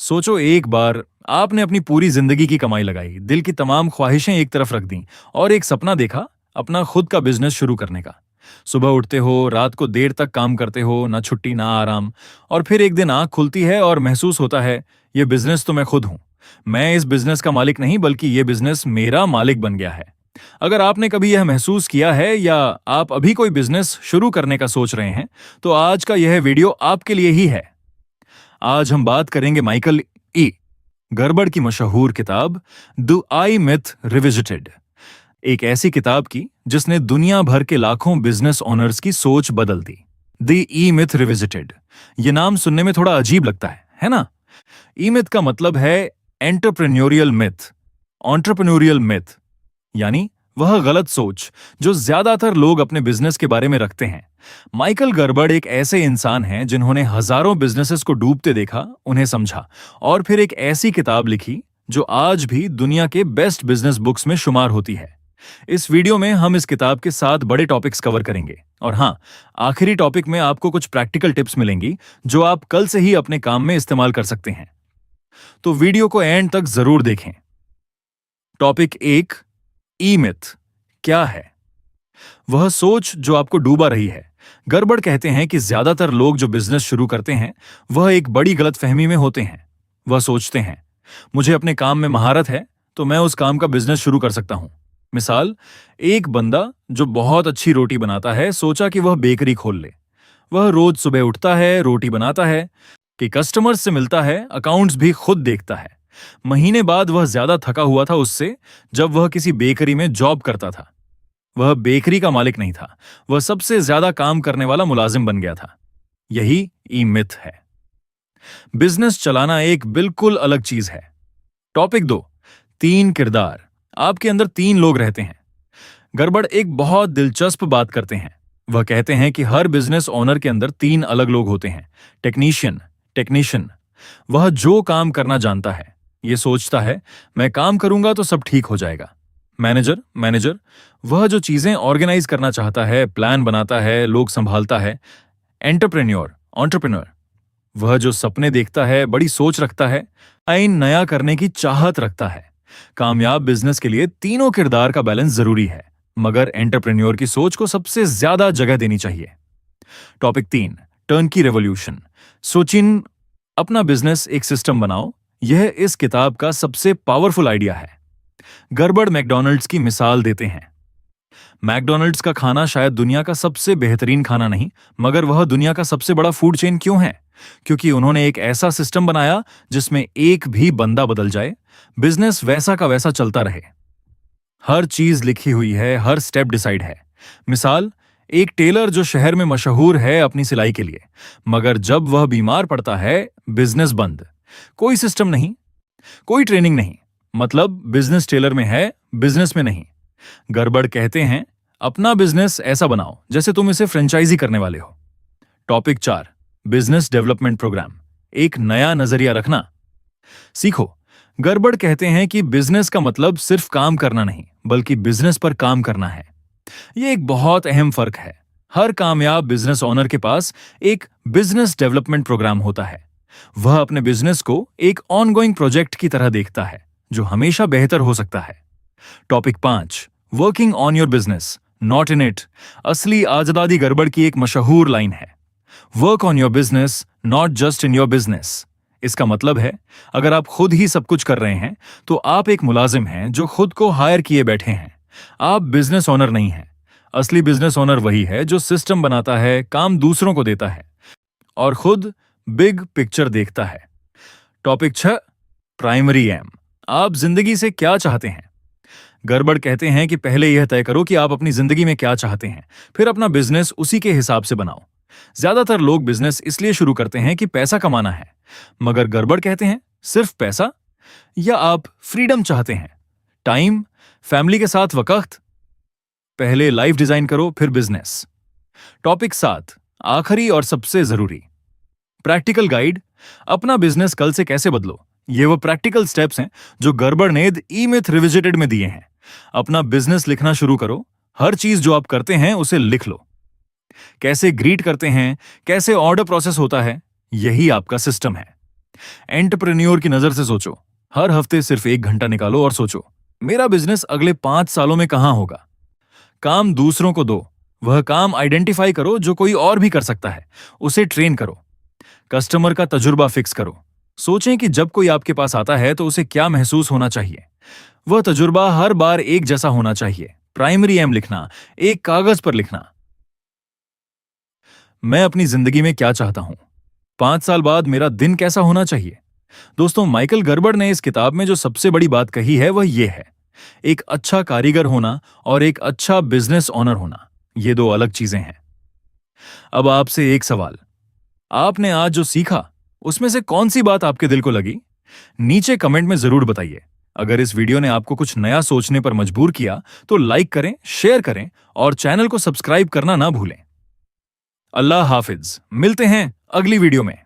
सोचो एक बार आपने अपनी पूरी जिंदगी की कमाई लगाई, दिल की तमाम ख्वाहिशें एक तरफ रख दी और एक सपना देखा अपना खुद का बिजनेस शुरू करने का। सुबह उठते हो, रात को देर तक काम करते हो, ना छुट्टी ना आराम। और फिर एक दिन आंख खुलती है और महसूस होता है ये बिजनेस तो मैं खुद हूं। मैं इस बिजनेस का मालिक नहीं बल्कि ये बिजनेस मेरा मालिक बन गया है। अगर आपने कभी यह महसूस किया है या आप अभी कोई बिजनेस शुरू करने का सोच रहे हैं, तो आज का यह वीडियो आपके लिए ही है। आज हम बात करेंगे माइकल ई. गर्बड़ की मशहूर किताब द आई मिथ रिविजिटेड, एक ऐसी किताब की जिसने दुनिया भर के लाखों बिजनेस ओनर्स की सोच बदल दी। द ई मिथ रिविजिटेड, ये नाम सुनने में थोड़ा अजीब लगता है ना? ई मिथ का मतलब है एंटरप्रेन्योरियल मिथ, एंटरप्रेन्योरियल मिथ, यानी वह गलत सोच जो ज्यादातर लोग अपने बिजनेस के बारे में रखते हैं। माइकल गर्बड़ एक ऐसे इंसान हैं जिन्होंने हजारों बिजनेसेस को डूबते देखा, उन्हें समझा और फिर एक ऐसी किताब लिखी जो आज भी दुनिया के बेस्ट बिजनेस बुक्स में शुमार होती है। इस वीडियो में हम इस किताब के 7 बड़े टॉपिक्स कवर करेंगे और हाँ, आखिरी टॉपिक में आपको कुछ प्रैक्टिकल टिप्स मिलेंगी जो आप कल से ही अपने काम में इस्तेमाल कर सकते हैं। तो वीडियो को एंड तक जरूर देखें। टॉपिक 1, ई मिथ क्या है? वह सोच जो आपको डूबा रही है। गर्बड़ कहते हैं कि ज्यादातर लोग जो बिजनेस शुरू करते हैं वह एक बड़ी गलतफहमी में होते हैं। वह सोचते हैं मुझे अपने काम में महारत है तो मैं उस काम का बिजनेस शुरू कर सकता हूं। मिसाल, एक बंदा जो बहुत अच्छी रोटी बनाता है सोचा कि वह बेकरी खोल ले। वह रोज सुबह उठता है, रोटी बनाता है, कि कस्टमर्स से मिलता है, अकाउंट्स भी खुद देखता है। महीने बाद वह ज्यादा थका हुआ था उससे जब वह किसी बेकरी में जॉब करता था। वह बेकरी का मालिक नहीं था, वह सबसे ज्यादा काम करने वाला मुलाजिम बन गया था। यही ई मिथ है। बिजनेस चलाना एक बिल्कुल अलग चीज है। टॉपिक 2, 3 किरदार। आपके अंदर 3 लोग रहते हैं। गर्बड़ एक बहुत दिलचस्प बात करते हैं। वह कहते हैं कि हर बिजनेस ओनर के अंदर 3 अलग लोग होते हैं। टेक्नीशियन, वह जो काम करना जानता है, ये सोचता है मैं काम करूंगा तो सब ठीक हो जाएगा। मैनेजर, वह जो चीजें ऑर्गेनाइज करना चाहता है, प्लान बनाता है, लोग संभालता है। एंटरप्रेन्योर, वह जो सपने देखता है, बड़ी सोच रखता है, नया करने की चाहत रखता है। कामयाब बिजनेस के लिए तीनों किरदार का बैलेंस जरूरी है, मगर एंटरप्रेन्योर की सोच को सबसे ज्यादा जगह देनी चाहिए। Topic 3, turnkey revolution. सोचिन अपना बिजनेस एक सिस्टम बनाओ। यह इस किताब का सबसे पावरफुल आइडिया है। गर्बड़ मैकडॉनल्ड्स की मिसाल देते हैं। मैकडॉनल्ड्स का खाना शायद दुनिया का सबसे बेहतरीन खाना नहीं, मगर वह दुनिया का सबसे बड़ा फूड चेन क्यों है? क्योंकि उन्होंने एक ऐसा सिस्टम बनाया जिसमें एक भी बंदा बदल जाए, बिजनेस वैसा का वैसा चलता रहे। हर चीज लिखी हुई है, हर स्टेप डिसाइड है। मिसाल, एक टेलर जो शहर में मशहूर है अपनी सिलाई के लिए, मगर जब वह बीमार पड़ता है, बिजनेस बंद। कोई सिस्टम नहीं, कोई ट्रेनिंग नहीं, मतलब बिजनेस टेलर में है, बिजनेस में नहीं। गर्बड़ कहते हैं अपना बिजनेस ऐसा बनाओ जैसे तुम इसे फ्रेंचाइजी करने वाले हो। Topic 4, business development programme. एक नया नजरिया रखना सीखो। गर्बड़ कहते हैं कि बिजनेस का मतलब सिर्फ काम करना नहीं, बल्कि बिजनेस पर काम करना है। यह एक बहुत अहम फर्क है। हर कामयाब बिजनेस ओनर के पास एक बिजनेस डेवलपमेंट प्रोग्राम होता है। वह अपने बिजनेस को एक ऑनगोइंग प्रोजेक्ट की तरह देखता है जो हमेशा बेहतर हो सकता है। Topic 5, working on your business, not in it. असली आजादी गर्बड़ की एक मशहूर लाइन है, work on your business, not just in your business. इसका मतलब है अगर आप खुद ही सब कुछ कर रहे हैं तो आप एक मुलाजिम हैं जो खुद को हायर किए बैठे हैं। आप बिजनेस ओनर नहीं हैं। असली बिजनेस ओनर वही है जो सिस्टम बनाता है, काम दूसरों को देता है और खुद बिग पिक्चर देखता है। Topic 6, primary aim. आप जिंदगी से क्या चाहते हैं? गर्बड़ कहते हैं कि पहले यह तय करो कि आप अपनी जिंदगी में क्या चाहते हैं, फिर अपना बिजनेस उसी के हिसाब से बनाओ। ज्यादातर लोग बिजनेस इसलिए शुरू करते हैं कि पैसा कमाना है, मगर गर्बड़ कहते हैं सिर्फ पैसा? या आप फ्रीडम चाहते हैं, टाइम, फैमिली के साथ वक्त? पहले लाइफ डिजाइन करो, फिर बिजनेस। टॉपिक 7, आखिरी और सबसे जरूरी, प्रैक्टिकल गाइड। अपना बिजनेस कल से कैसे बदलो। ये वो प्रैक्टिकल स्टेप्स हैं जो गर्बड़ ने द ई मिथ रिविजिटेड में दिए हैं। अपना बिजनेस लिखना शुरू करो। हर चीज जो आप करते हैं उसे लिख लो। कैसे ग्रीट करते हैं, कैसे ऑर्डर प्रोसेस होता है, यही आपका सिस्टम है। एंटरप्रेन्योर की नजर से सोचो। हर हफ्ते सिर्फ 1 घंटा निकालो और सोचो, मेरा बिजनेस अगले 5 सालों में कहां होगा। काम दूसरों को दो, वह काम आइडेंटिफाई करो जो कोई और भी कर सकता है, उसे ट्रेन करो। कस्टमर का तजुर्बा फिक्स करो। सोचें कि जब कोई आपके पास आता है तो उसे क्या महसूस होना चाहिए। वह तजुर्बा हर बार एक जैसा होना चाहिए। प्राइमरी एम लिखना, एक कागज पर लिखना। मैं अपनी जिंदगी में क्या चाहता हूं? 5 साल बाद मेरा दिन कैसा होना चाहिए? दोस्तों, माइकल गर्बर ने इस किताब में जो सबसे बड़ी बात कही है वह यह है, एक अच्छा कारीगर होना और एक अच्छा बिजनेस ओनर होना, ये दो अलग चीजें हैं। अब आपसे एक सवाल, आपने आज जो सीखा उसमें से कौन सी बात आपके दिल को लगी? नीचे कमेंट में जरूर बताइए। अगर इस वीडियो ने आपको कुछ नया सोचने पर मजबूर किया तो लाइक करें, शेयर करें और चैनल को सब्सक्राइब करना ना भूलें। अल्लाह हाफिज। मिलते हैं अगली वीडियो में।